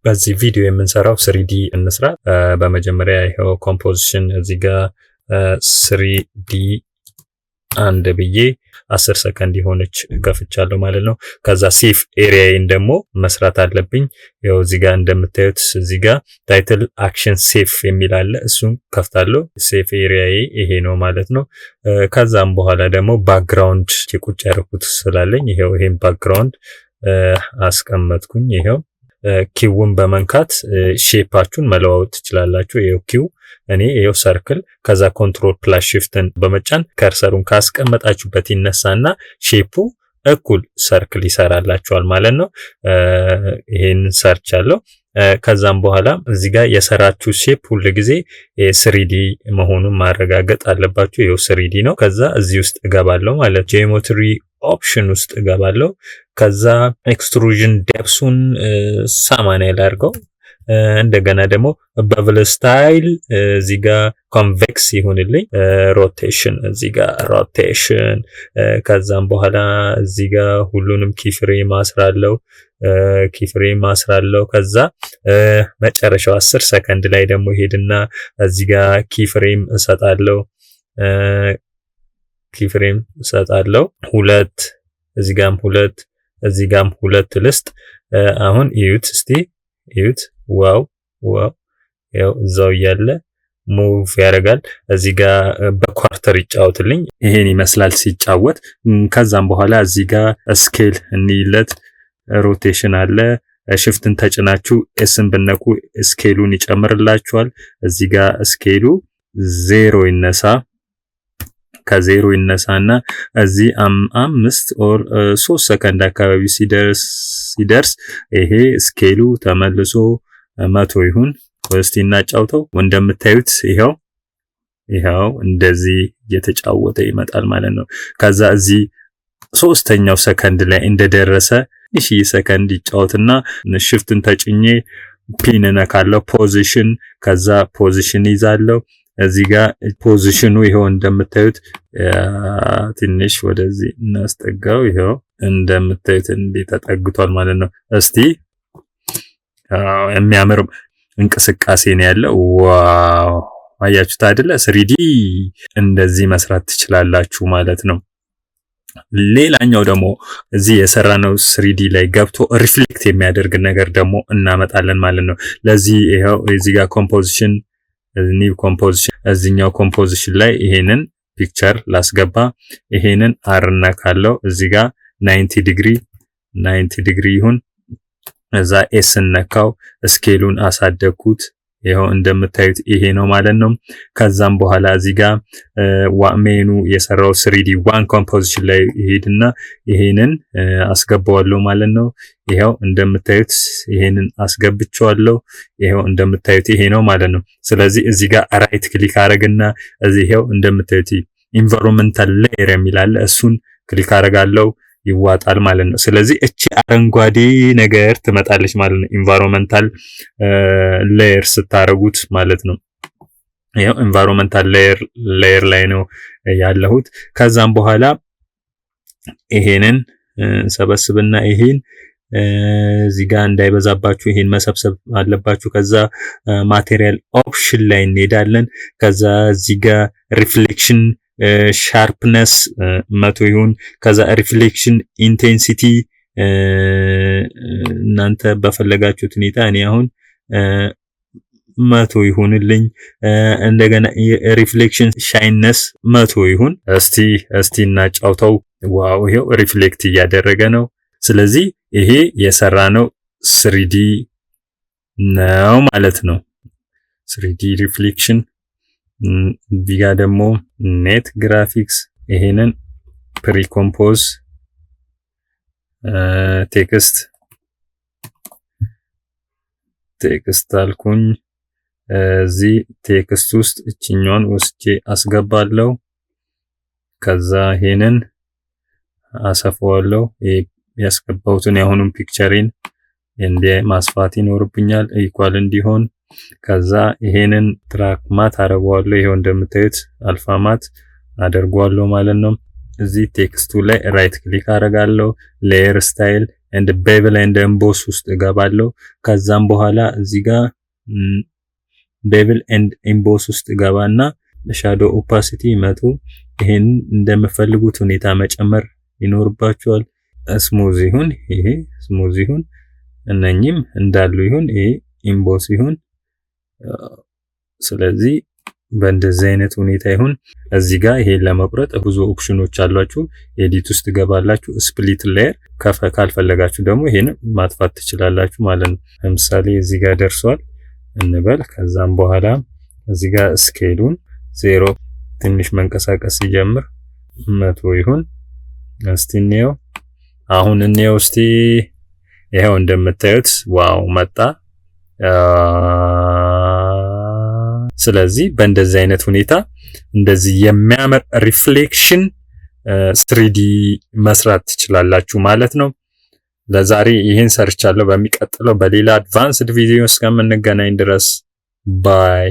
በዚህ ቪዲዮ የምንሰራው 3D እንስራ። በመጀመሪያ ይሄው ኮምፖዚሽን እዚህ ጋር 3D አንድ ብዬ 10 ሰከንድ የሆነች ከፍቻለሁ ማለት ነው። ከዛ ሴፍ ኤሪያዬን ደግሞ መስራት አለብኝ። ያው እዚህ ጋር እንደምታዩት እዚህ ጋር ታይትል አክሽን ሴፍ የሚል አለ። እሱን ከፍታለሁ። ሴፍ ኤሪያዬ ይሄ ነው ማለት ነው። ከዛም በኋላ ደግሞ ባክግራውንድ ቁጭ ያደረኩት ስላለኝ ይሄን ባክግራውንድ አስቀመጥኩኝ። ይሄው ኪውን በመንካት ሼፓችሁን መለዋወጥ ትችላላችሁ። ይሄው ኪው እኔ ይሄው ሰርክል ከዛ ኮንትሮል ፕላስ shiftን በመጫን ከርሰሩን ካስቀመጣችሁበት ይነሳና ሼፑ እኩል ሰርክል ይሰራላችኋል ማለት ነው። ይሄን ሰርች አለው። ከዛም በኋላ እዚህ ጋር የሰራችሁ ሼፕ ሁሉ ጊዜ 3D መሆኑን ማረጋገጥ አለባችሁ። ይሄው 3D ነው። ከዛ እዚህ ውስጥ እገባለሁ ማለት ጂኦሜትሪ ኦፕሽን ውስጥ እገባለሁ። ከዛ ኤክስትሩዥን ዴፕሱን 80 ላድርገው። እንደገና ደግሞ በብል ስታይል እዚህ ጋር ኮንቬክስ ይሁንልኝ። ሮቴሽን እዚህ ጋር ሮቴሽን። ከዛም በኋላ እዚህ ጋር ሁሉንም ኪፍሬም አስራለሁ። ከዛ መጨረሻው 10 ሰከንድ ላይ ደግሞ ሄድና እዚህ ጋር ኪፍሬም እሰጣለሁ። ሁለት እዚህ ጋርም ሁለት ልስጥ። አሁን እዩት እስቲ እዩት። ዋው ያው እዛው ያለ ሙቭ ያደርጋል። እዚህ ጋር በኳርተር ይጫወትልኝ። ይሄን ይመስላል ሲጫወት። ከዛም በኋላ እዚህ ጋር ስኬል እንይለት። ሮቴሽን አለ። ሽፍትን ተጭናችሁ ኤስን ብነኩ ስኬሉን ይጨምርላችኋል። እዚህ ጋር ስኬሉ 0 ይነሳ። ከዜሮ ይነሳና እዚህ 5 ኦር 3 ሰከንድ አካባቢ ሲደርስ ይሄ ስኬሉ ተመልሶ 100 ይሁን። እስቲ እናጫውተው። እንደምታዩት ይሄው እንደዚህ እየተጫወተ ይመጣል ማለት ነው። ከዛ እዚህ 3ኛው ሰከንድ ላይ እንደደረሰ እሺ ሰከንድ ይጫወትና ሽፍትን ተጭኜ ፒን ነካለው። ፖዚሽን ከዛ ፖዚሽን ይዛለው። እዚህ ጋር ፖዚሽኑ ይሄው እንደምታዩት ትንሽ ወደዚህ እናስጠጋው። ይሄው እንደምታዩት እንዴት ተጠግቷል ማለት ነው። እስቲ የሚያምር እንቅስቃሴ ነው ያለው። ዋው አያችሁት አይደለ? 3D እንደዚህ መስራት ትችላላችሁ ማለት ነው። ሌላኛው ደግሞ እዚህ የሰራነው 3D ላይ ገብቶ ሪፍሌክት የሚያደርግ ነገር ደግሞ እናመጣለን ማለት ነው። ለዚህ ይሄው እዚህ ጋር ኮምፖዚሽን ኒው ኮምፖዚሽን እዚህኛው ኮምፖዚሽን ላይ ይሄንን ፒክቸር ላስገባ። ይሄንን አርና ካለው እዚህ ጋር 90 ዲግሪ ይሁን። እዛ ኤስን ነካው። ስኬሉን አሳደግኩት። ይሄው እንደምታዩት ይሄ ነው ማለት ነው። ከዛም በኋላ እዚህ ጋር ሜኑ የሰራው 3D ዋን ኮምፖዚሽን ላይ ይሄድና ይሄንን አስገባዋለሁ ማለት ነው። ይሄው እንደምታዩት ይሄንን አስገብቻለሁ። ይሄው እንደምታዩት ይሄ ነው ማለት ነው። ስለዚህ እዚህ ጋር ራይት ክሊክ አረግና እዚህ ይሄው እንደምታዩት ኢንቫይሮንመንታል ሌየር የሚል አለ። እሱን ክሊክ አረጋለሁ። ይዋጣል ማለት ነው። ስለዚህ እቺ አረንጓዴ ነገር ትመጣለች ማለት ነው። ኢንቫይሮንመንታል ሌየር ስታረጉት ማለት ነው። ይሄው ኢንቫይሮንመንታል ሌየር ላይ ነው ያለሁት። ከዛም በኋላ ይሄንን ሰበስብና ይሄን እዚህ ጋር እንዳይበዛባችሁ ይሄን መሰብሰብ አለባችሁ። ከዛ ማቴሪያል ኦፕሽን ላይ እንሄዳለን። ከዛ እዚህ ጋር ሪፍሌክሽን ሻርፕነስ 100 ይሁን። ከዛ ሪፍሌክሽን ኢንቴንሲቲ እናንተ በፈለጋችሁት ሁኔታ እኔ አሁን 100 ይሁንልኝ። እንደገና ሪፍሌክሽን ሻይነስ 100 ይሁን። እስቲ እናጫውተው። ዋው ይሄው ሪፍሌክት እያደረገ ነው። ስለዚህ ይሄ የሰራነው 3D ነው ማለት ነው። 3D ሪፍሌክሽን ቢጋ ደግሞ ኔት ግራፊክስ ይሄንን ፕሪኮምፖዝ ቴክስት አልኩኝ። እዚህ ቴክስት ውስጥ እቺኛውን ወስጄ አስገባለሁ። ከዛ ይሄንን አሰፋዋለሁ። ያስገባሁትን የአሁኑን ፒክቸሪን እንደ ማስፋት ይኖርብኛል ኢኳል እንዲሆን። ከዛ ይሄንን ትራክ ማት አደርገዋለሁ። ይሄው እንደምታዩት አልፋ ማት አደርገዋለሁ ማለት ነው። እዚህ ቴክስቱ ላይ ራይት ክሊክ አደርጋለሁ። ሌየር ስታይል and bevel and emboss ውስጥ እገባለሁ። ከዛም በኋላ እዚህ ጋር bevel and emboss ውስጥ ገባና shadow opacity 100 ይሄን እንደምፈልጉት ሁኔታ መጨመር ይኖርባችኋል። ስሙዝ ይሁን፣ ይሄ ስሙዝ ይሁን፣ እነኚህም እንዳሉ ይሁን፣ ይሄ emboss ይሁን። ስለዚህ በእንደዚህ አይነት ሁኔታ ይሁን። እዚህ ጋር ይሄን ለመቁረጥ ብዙ ኦፕሽኖች አሏችሁ። ኤዲት ውስጥ ገባላችሁ። ስፕሊት ሌየር ካልፈለጋችሁ ደግሞ ይሄን ማጥፋት ትችላላችሁ ማለት ነው። ለምሳሌ እዚህ ጋር ደርሷል እንበል። ከዛም በኋላ እዚህ ጋር ስኬሉን 0 ትንሽ መንቀሳቀስ ሲጀምር 100 ይሁን። እስቲ እንየው። አሁን እንየው እስቲ። ይሄው እንደምታዩት ዋው መጣ። ስለዚህ በእንደዚህ አይነት ሁኔታ እንደዚህ የሚያምር ሪፍሌክሽን 3D መስራት ትችላላችሁ ማለት ነው። ለዛሬ ይሄን ሰርቻለሁ። በሚቀጥለው በሌላ አድቫንስድ ቪዲዮ እስከምንገናኝ ድረስ ባይ